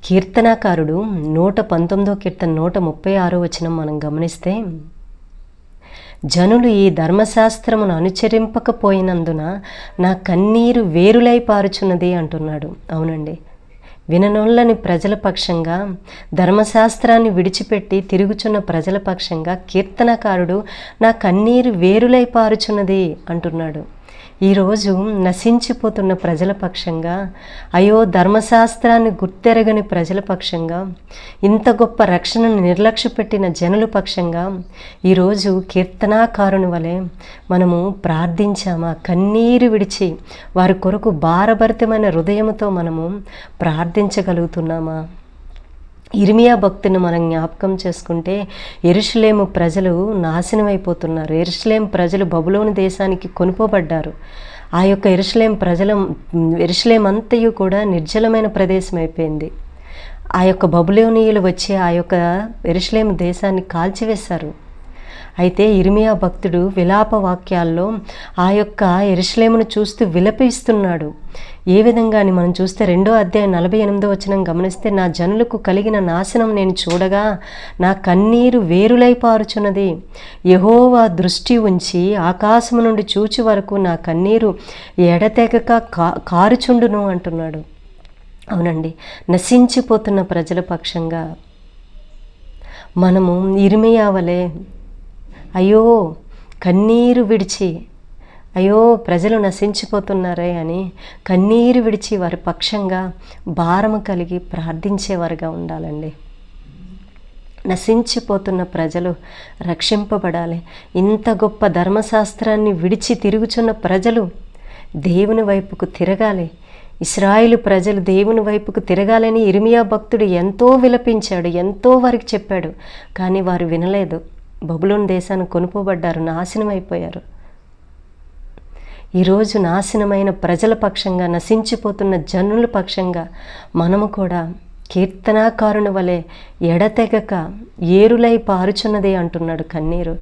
కీర్తనాకారుడు 119వ కీర్తన 136వ వచనం మనం గమనిస్తే, జనులు ఈ ధర్మశాస్త్రమును అనుచరింపకపోయినందున నా కన్నీరు వేరులై పారుచున్నది అంటున్నాడు. అవునండి, విననొల్లని ప్రజల పక్షంగా, ధర్మశాస్త్రాన్ని విడిచిపెట్టి తిరుగుచున్న ప్రజల పక్షంగా కీర్తనకారుడు నా కన్నీరు వేరులై పారుచున్నది అంటున్నాడు. ఈరోజు నశించిపోతున్న ప్రజల పక్షంగా, అయ్యో ధర్మశాస్త్రాన్ని గుర్తెరగని ప్రజల పక్షంగా, ఇంత గొప్ప రక్షణను నిర్లక్ష్యపెట్టిన జనుల పక్షంగా ఈరోజు కీర్తనాకారుని వలె మనము ప్రార్థించామా? కన్నీరు విడిచి వారి కొరకు భారభరితమైన హృదయంతో మనము ప్రార్థించగలుగుతున్నామా? ఇర్మియా భక్తుని మనం జ్ఞాపకం చేసుకుంటే, యెరూషలేము ప్రజలు నాశనమైపోతున్నారు. యెరూషలేము ప్రజలు బబులోను దేశానికి కొనుపోబడ్డారు. ఆ యొక్క యెరూషలేము అంతయు కూడా నిర్జలమైన ప్రదేశం అయిపోయింది. ఆ యొక్క బబులోనీయులు వచ్చి ఆ యొక్క యెరూషలేము దేశాన్ని కాల్చివేశారు. అయితే ఇర్మియా భక్తుడు విలాప వాక్యాల్లో ఆ యొక్క యెరూషలేమును చూస్తూ విలపిస్తున్నాడు. ఏ విధంగా అని మనం చూస్తే 2వ అధ్యాయం 48వ వచనం గమనిస్తే, నా జనులకు కలిగిన నాశనం నేను చూడగా నా కన్నీరు వేరులై పారుచున్నది. యెహోవా దృష్టి ఉంచి ఆకాశము నుండి చూచి వరకు నా కన్నీరు ఎడతెగక కారుచుండును అంటున్నాడు. అవునండి, నశించిపోతున్న ప్రజల పక్షంగా మనము ఇర్మియా వలె అయ్యో కన్నీరు విడిచి, అయ్యో ప్రజలు నశించిపోతున్నారే అని కన్నీరు విడిచి వారి పక్షంగా భారము కలిగి ప్రార్థించేవారుగా ఉండాలండి. నశించిపోతున్న ప్రజలు రక్షింపబడాలి. ఇంత గొప్ప ధర్మశాస్త్రాన్ని విడిచి తిరుగుచున్న ప్రజలు దేవుని వైపుకు తిరగాలి. ఇశ్రాయేలు ప్రజలు దేవుని వైపుకు తిరగాలని ఇర్మియా భక్తుడు ఎంతో విలపించాడు, ఎంతో వారికి చెప్పాడు. కానీ వారు వినలేదు. బబులోను దేశాన్ని కొనుపోబడ్డారు, నాశనం అయిపోయారు. ఈరోజు నాశనమైన ప్రజల పక్షంగా, నశించిపోతున్న జనుల పక్షంగా మనము కూడా కీర్తనాకారుని వలె ఎడతెగక ఏరులై పారుచున్నదే అంటున్నాడు కన్నీరు.